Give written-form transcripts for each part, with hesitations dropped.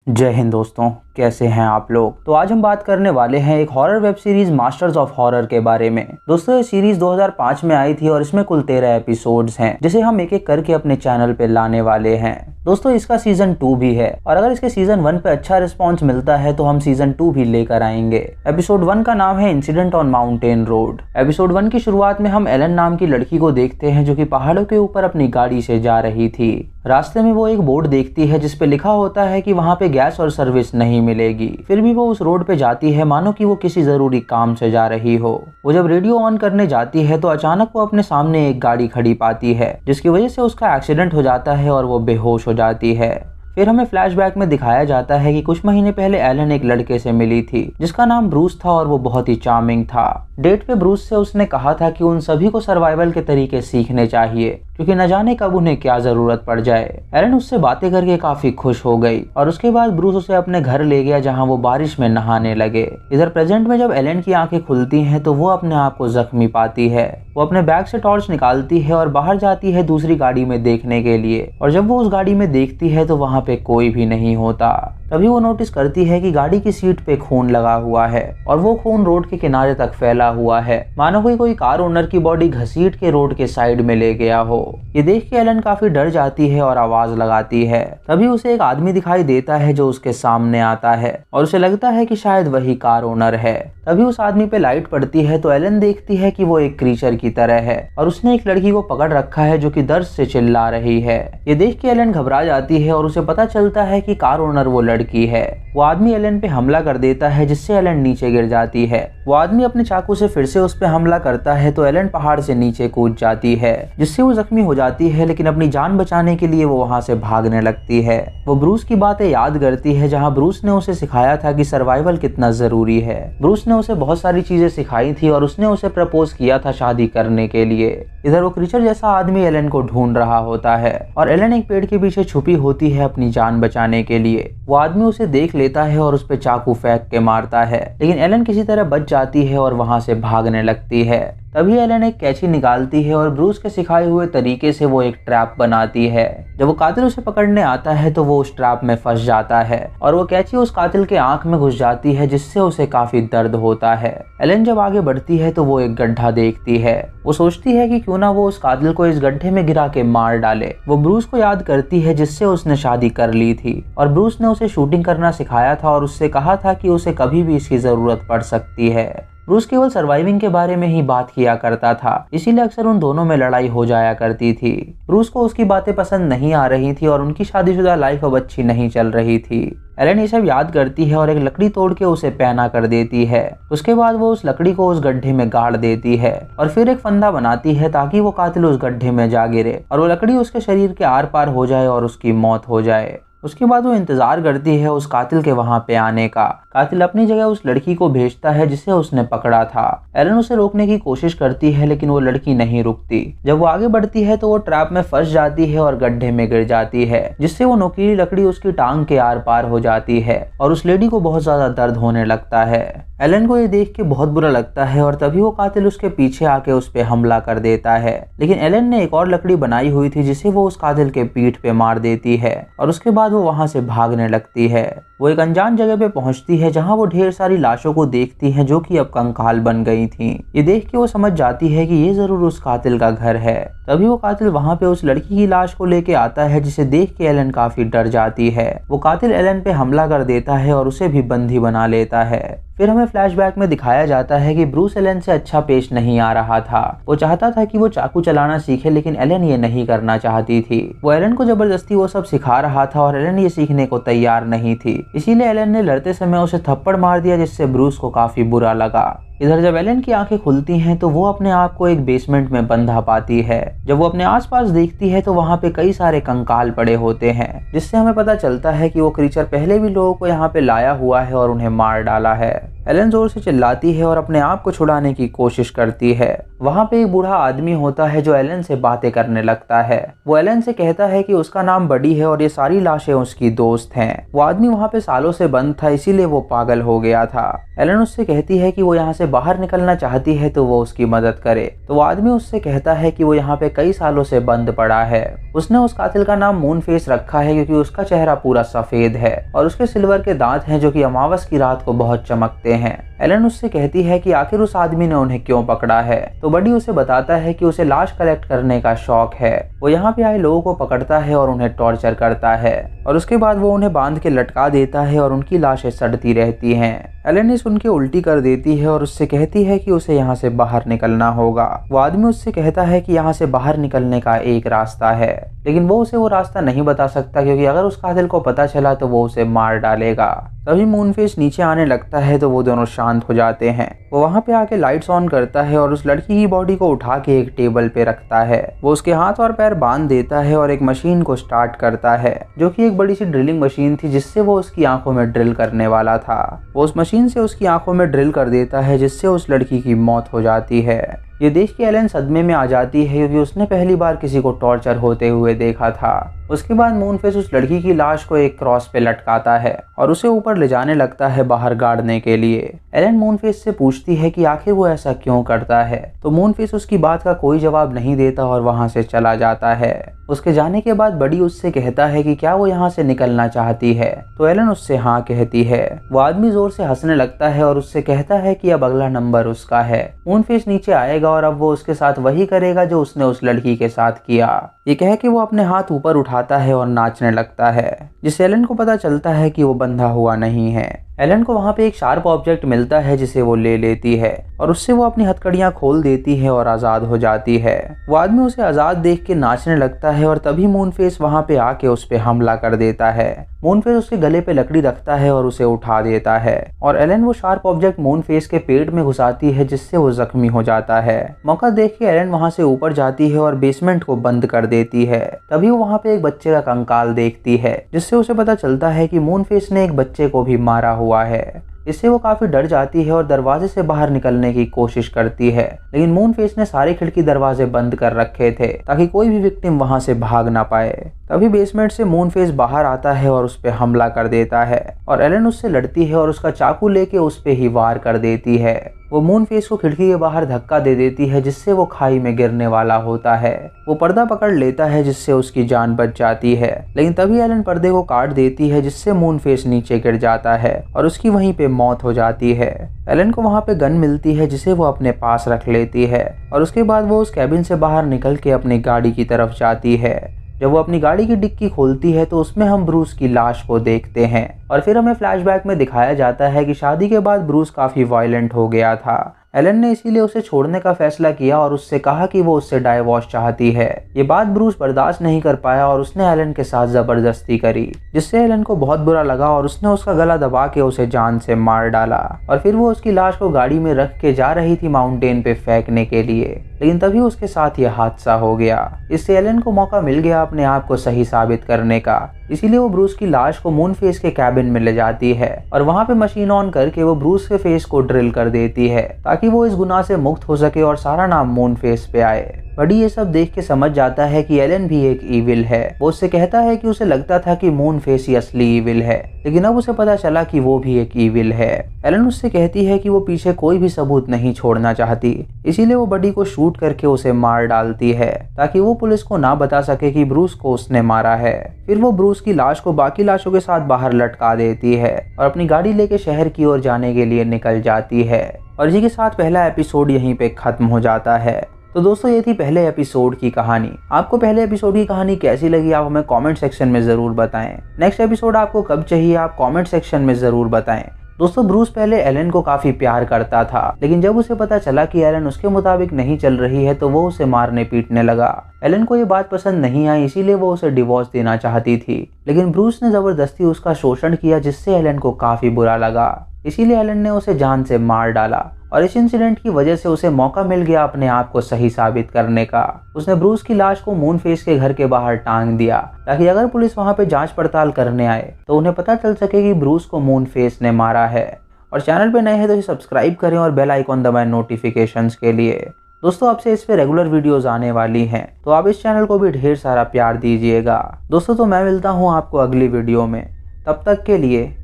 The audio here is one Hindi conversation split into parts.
जय हिंद दोस्तों, कैसे हैं आप लोग। तो आज हम बात करने वाले हैं एक horror web series masters of horror के बारे में। दोस्तों ये सीरीज 2005 में आई थी और इसमें कुल 13 एपिसोड्स हैं जिसे हम एक एक करके अपने चैनल पे लाने वाले हैं। दोस्तों इसका सीजन 2 भी है और अगर इसके सीजन 1 पे अच्छा रिस्पॉन्स मिलता है तो हम सीजन 2 भी लेकर आएंगे। एपिसोड 1 का नाम है incident on mountain road. Episode 1 की शुरुआत में हम एलन नाम की लड़की को देखते हैं जो कि पहाड़ों के ऊपर अपनी गाड़ी से जा रही थी। रास्ते में वो एक बोर्ड देखती है जिसपे लिखा होता है कि वहाँ पे गैस और सर्विस नहीं मिलेगी। फिर भी वो उस रोड पे जाती है मानो कि वो किसी जरूरी काम से जा रही हो। वो जब रेडियो ऑन करने जाती है तो अचानक वो अपने सामने एक गाड़ी खड़ी पाती है जिसकी वजह से उसका एक्सीडेंट हो जाता है और वो बेहोश हो जाती है। फिर हमें फ्लैशबैक में दिखाया जाता है कि कुछ महीने पहले एलन एक लड़के से मिली थी जिसका नाम ब्रूस था और वो बहुत ही चार्मिंग था। डेट पे ब्रूस से उसने कहा था कि उन सभी को सर्वाइवल के तरीके सीखने चाहिए क्योंकि न जाने कब उन्हें क्या जरूरत पड़ जाए। एलन उससे बातें करके काफी खुश हो गई और उसके बाद ब्रूस उसे अपने घर ले गया जहां वो बारिश में नहाने लगे। इधर प्रेजेंट में जब एलन की आंखें खुलती हैं तो वो अपने आप को जख्मी पाती है। वो अपने बैग से टॉर्च निकालती है और बाहर जाती है दूसरी गाड़ी में देखने के लिए और जब वो उस गाड़ी में देखती है तो वहाँ पे कोई भी नहीं होता। तभी वो नोटिस करती है कि गाड़ी की सीट पे खून लगा हुआ है और वो खून रोड के किनारे तक फैला हुआ है मानो कोई कार ओनर की बॉडी घसीट के रोड के साइड में ले गया हो। ये देख के एलन काफी डर जाती है और आवाज लगाती है। तभी उसे एक आदमी दिखाई देता है जो उसके सामने आता है और उसे लगता है कि शायद वही कार ओनर है। तभी उस आदमी पे लाइट पड़ती है तो एलन देखती है कि वो एक क्रीचर की तरह है और उसने एक लड़की को पकड़ रखा है जो कि दर्द से चिल्ला रही है। ये देख के एलन घबरा जाती है और उसे पता चलता है कि कार ओनर वो लड़की है। वो आदमी एलन पे हमला कर देता है जिससे एलन नीचे गिर जाती है। वो आदमी अपने चाकू से फिर से उस पे हमला करता है तो एलन पहाड़ से नीचे कूद जाती है जिससे वो जख्मी हो जाती है, लेकिन अपनी जान बचाने के लिए वो वहाँ से भागने लगती है। वो ब्रूस की बातें याद करती है जहाँ ब्रूस ने उसे सिखाया था कि सर्वाइवल कितना जरूरी है। ब्रूस ने उसे बहुत सारी चीजें सिखाई थी और उसने उसे प्रपोज किया था शादी करने के लिए। इधर वो क्रीचर जैसा आदमी एलन को ढूंढ रहा होता है और एलन एक पेड़ के पीछे छुपी होती है अपनी जान बचाने के लिए। वो आदमी उसे देख लेता है और उस पे चाकू फेंक के मारता है, लेकिन एलन किसी तरह बच जाती है और वहां से भागने लगती है। तभी एलन एक कैंची निकालती है और ब्रूस के सिखाए हुए तरीके से वो एक ट्रैप बनाती है। जब वो कातिल उसे पकड़ने आता है तो वो उस ट्रैप में फंस जाता है और वो कैंची उस कातिल के आंख में घुस जाती है जिससे उसे काफी दर्द होता है। एलन जब आगे बढ़ती है तो वो एक गड्ढा देखती है। वो सोचती है कि क्यों ना वो उस कातिल को इस गड्ढे में गिरा के मार डाले। वो ब्रूस को याद करती है जिससे उसने शादी कर ली थी और ब्रूस ने उसे शूटिंग करना सिखाया था और उससे कहा था कि उसे कभी भी इसकी जरूरत पड़ सकती है। ब्रूस केवल सर्वाइविंग के बारे में ही बात किया करता था, इसीलिए अक्सर उन दोनों में लड़ाई हो जाया करती थी। ब्रूस को उसकी बातें पसंद नहीं आ रही थी और उनकी शादीशुदा लाइफ अब अच्छी नहीं चल रही थी। एलन ये सब याद करती है और एक लकड़ी तोड़ के उसे पैना कर देती है। उसके बाद वो उस लकड़ी को उस गड्ढे में गाड़ देती है और फिर एक फंदा बनाती है ताकि वो कातिल उस गड्ढे में जा गिरे और वो लकड़ी उसके शरीर के आर पार हो जाए और उसकी मौत हो जाए। उसके बाद वो इंतजार करती है उस कातिल के वहां पे आने का। कातिल अपनी जगह उस लड़की को भेजता है जिसे उसने पकड़ा था। एलन उसे रोकने की कोशिश करती है लेकिन वो लड़की नहीं रुकती। जब वो आगे बढ़ती है तो वो ट्रैप में फंस जाती है और गड्ढे में गिर जाती है जिससे वो नुकीली लकड़ी उसकी टांग के आर पार हो जाती है और उस लेडी को बहुत ज्यादा दर्द होने लगता है। एलन को ये देख के बहुत बुरा लगता है और तभी वो कातिल उसके पीछे आके उस पे हमला कर देता है, लेकिन एलन ने एक और लकड़ी बनाई हुई थी जिसे वो उस कातिल के पीठ पे मार देती है और उसके बाद वो वहां से भागने लगती है। वो एक अनजान जगह पे पहुंचती है जहां वो ढेर सारी लाशों को देखती है जो कि अब कंकाल बन गई थीं। ये देख के वो समझ जाती है कि ये जरूर उस कातिल का घर है। तभी वो कातिल वहां पे उस लड़की की लाश को लेके आता है जिसे देख के एलन काफी डर जाती है। वो कातिल एलन पे हमला कर देता है और उसे भी बंदी बना लेता है। फिर हमें फ्लैशबैक में दिखाया जाता है कि ब्रूस एलन से अच्छा पेश नहीं आ रहा था। वो चाहता था कि वो चाकू चलाना सीखे लेकिन एलन ये नहीं करना चाहती थी। वो एलन को जबरदस्ती वो सब सिखा रहा था और एलन ये सीखने को तैयार नहीं थी, इसीलिए एलन ने लड़ते समय उसे थप्पड़ मार दिया जिससे ब्रूस को काफी बुरा लगा। इधर जब एलन की आंखें खुलती हैं तो वो अपने आप को एक बेसमेंट में बंधा पाती है। जब वो अपने आसपास देखती है तो वहाँ पे कई सारे कंकाल पड़े होते हैं जिससे हमें पता चलता है कि वो क्रीचर पहले भी लोगों को यहाँ पे लाया हुआ है और उन्हें मार डाला है। एलन जोर से चिल्लाती है और अपने आप को छुड़ाने की कोशिश करती है। वहाँ पे एक बूढ़ा आदमी होता है जो एलन से बातें करने लगता है। वो एलन से कहता है कि उसका नाम बडी है और ये सारी लाशें उसकी दोस्त हैं। वो आदमी वहाँ पे सालों से बंद था, इसीलिए वो पागल हो गया था। एलन उससे कहती है कि वो यहाँ से बाहर निकलना चाहती है तो वो उसकी मदद करे। तो वो आदमी उससे कहता है कि वो यहाँ पे कई सालों से बंद पड़ा है। उसने उस कातिल का नाम मूनफेस रखा है क्योंकि उसका चेहरा पूरा सफेद है और उसके सिल्वर के दांत हैं जो कि अमावस की रात को बहुत चमकते हैं। एलन उससे कहती है कि आखिर उस आदमी ने उन्हें क्यों पकड़ा है। तो बडी उसे बताता है कि उसे लाश कलेक्ट करने का शौक है। वो यहाँ पे आए लोगों को पकड़ता है और उन्हें टॉर्चर करता है और उसके बाद वो उन्हें बांध के लटका देता है और उनकी लाशें सड़ती रहती हैं। एलन सुन के उल्टी कर देती है और उससे कहती है कि उसे यहाँ से बाहर निकलना होगा। वो आदमी उससे कहता है कि यहाँ से बाहर निकलने का एक रास्ता है, लेकिन वो उसे वो रास्ता नहीं बता सकता क्योंकि अगर उस कातिल को पता चला तो वो उसे मार डालेगा। तभी मूनफेस नीचे आने लगता है तो वो दोनों शांत हो जाते हैं। वो वहाँ पे आके लाइट्स ऑन करता है और उस लड़की की बॉडी को उठा के एक टेबल पे रखता है। वो उसके हाथ और पैर बांध देता है और एक मशीन को स्टार्ट करता है जो कि एक बड़ी सी ड्रिलिंग मशीन थी जिससे वो उसकी आंखों में ड्रिल करने वाला था। वो उस मशीन से उसकी आंखों में ड्रिल कर देता है जिससे उस लड़की की मौत हो जाती है। ये देख के एलन सदमे में आ जाती है क्योंकि उसने पहली बार किसी को टॉर्चर होते हुए देखा था। उसके बाद मूनफेस उस लड़की की लाश को एक क्रॉस पे लटकाता है और उसे ऊपर ले जाने लगता है बाहर गाड़ने के लिए। एलन मूनफेस से पूछती है कि आखिर वो ऐसा क्यों करता है, तो मूनफेस उसकी बात का कोई जवाब नहीं देता और वहां से चला जाता है। उसके जाने के बाद बडी उससे कहता है कि क्या वो यहाँ से निकलना चाहती है, तो एलन उससे हाँ कहती है। वो आदमी जोर से हंसने लगता है और उससे कहता है कि अब अगला नंबर उसका है। मूनफेस नीचे आएगा और अब वो उसके साथ वही करेगा जो उसने उस लड़की के साथ किया। ये कह के वो अपने हाथ ऊपर उठाता है और नाचने लगता है, जिससे एलन को पता चलता है कि वो बंधा हुआ नहीं है। एलन को वहाँ पे एक शार्प ऑब्जेक्ट मिलता है जिसे वो ले लेती है और उससे वो अपनी हथकड़ियाँ खोल देती है और आज़ाद हो जाती है। वो आदमी उसे आज़ाद देख के नाचने लगता है और तभी मूनफेस वहाँ पे आके उस पे हमला कर देता है। मूनफेस उसके गले पे लकड़ी रखता है और उसे उठा देता है और एलन वो शार्प ऑब्जेक्ट मूनफेस के पेट में घुसाती है जिससे वो जख्मी हो जाता है। मौका देख के एलन वहाँ से ऊपर जाती है और बेसमेंट को बंद कर देती है। तभी वो वहाँ पे एक बच्चे का कंकाल देखती है जिससे उसे पता चलता है कि मूनफेस ने एक बच्चे को भी मारा हुआ है। इससे वो काफी डर जाती है और दरवाजे से बाहर निकलने की कोशिश करती है, लेकिन मूनफेस ने सारे खिड़की दरवाजे बंद कर रखे थे ताकि कोई भी विक्टिम वहां से भाग ना पाए। तभी बेसमेंट से मूनफेस बाहर आता है और उस पे हमला कर देता है और एलन उससे लड़ती है और उसका चाकू लेके उस पे ही वार कर देती है। वो मूनफेस को खिड़की के बाहर धक्का दे देती है जिससे वो खाई में गिरने वाला होता है। वो पर्दा पकड़ लेता है जिससे उसकी जान बच जाती है, लेकिन तभी एलन पर्दे को काट देती है जिससे मूनफेस नीचे गिर जाता है और उसकी वहीं पे मौत हो जाती है। एलन को वहाँ पे गन मिलती है जिसे वो अपने पास रख लेती है और उसके बाद वो उस कैबिन से बाहर निकल के अपनी गाड़ी की तरफ जाती है। जब वो अपनी गाड़ी की डिक्की खोलती है तो उसमें हम ब्रूस की लाश को देखते हैं और फिर हमें फ्लैशबैक में दिखाया जाता है कि शादी के बाद ब्रूस काफी वायलेंट हो गया था। एलन ने इसीलिए उसे छोड़ने का फैसला किया और उससे कहा कि वो उससे डाइवोर्स चाहती है। ये बात ब्रूस बर्दाश्त नहीं कर पाया और उसने एलन के साथ जबरदस्ती करी, जिससे एलन को बहुत बुरा लगा और उसने उसका गला दबा के उसे जान से मार डाला। और फिर वो उसकी लाश को गाड़ी में रख के जा रही थी माउंटेन पे फेंकने के लिए, लेकिन तभी उसके साथ ये हादसा हो गया। इससे एलन को मौका मिल गया अपने आप को सही साबित करने का। इसीलिए वो ब्रूस की लाश को मूनफेस के कैबिन में ले जाती है और वहाँ पे मशीन ऑन करके वो ब्रूस के फेस को ड्रिल कर देती है ताकि वो इस गुनाह से मुक्त हो सके और सारा नाम मूनफेस पे आए। बडी ये सब देख के समझ जाता है कि एलन भी एक ईविल है। वो उससे कहता है कि उसे लगता था कि मूनफेस ही असली ईविल है, लेकिन अब उसे पता चला कि वो भी एक ईविल है। एलन उससे कहती है कि वो पीछे कोई भी सबूत नहीं छोड़ना चाहती, इसीलिए वो बडी को शूट करके उसे मार डालती है ताकि वो पुलिस को ना बता सके कि ब्रूस को उसने मारा है। फिर वो ब्रूस की लाश को बाकी लाशों के साथ बाहर लटका देती है और अपनी गाड़ी लेके शहर की ओर जाने के लिए निकल जाती है। और इसी के साथ पहला एपिसोड यहीं पे खत्म हो जाता है। तो दोस्तों ये थी पहले एपिसोड की कहानी। आपको पहले एपिसोड की कहानी कैसी लगी आप हमें कमेंट सेक्शन में ज़रूर बताएं। नेक्स्ट एपिसोड आपको कब चाहिए आप कमेंट सेक्शन में ज़रूर बताएं। दोस्तों ब्रूस पहले एलन को काफी प्यार करता था, लेकिन जब उसे पता चला कि एलन उसके मुताबिक नहीं चल रही है तो वो उसे मारने पीटने लगा। एलन को ये बात पसंद नहीं आई, इसीलिए वो उसे डिवोर्स देना चाहती थी, लेकिन ब्रूस ने जबरदस्ती उसका शोषण किया जिससे एलन को काफी बुरा लगा। इसीलिए एलन ने उसे जान से मार डाला और इस इंसिडेंट की वजह से उसे मौका मिल गया अपने आप को सही साबित करने का। उसने ब्रूस की लाश को मूनफेस के घर के बाहर टांग दिया ताकि अगर पुलिस वहां पे जांच पड़ताल करने आए तो उन्हें पता चल सके कि ब्रूस को मूनफेस ने मारा है। और चैनल पे नए हैं तो इसे सब्सक्राइब करें और बेल आइकॉन दबाएं नोटिफिकेशंस के लिए। दोस्तों आपसे इस पे रेगुलर वीडियोस आने वाली हैं, तो आप इस चैनल को भी ढेर सारा प्यार दीजिएगा। दोस्तों तो मैं मिलता हूँ आपको अगली वीडियो में, तब तक के लिए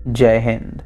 जय हिंद।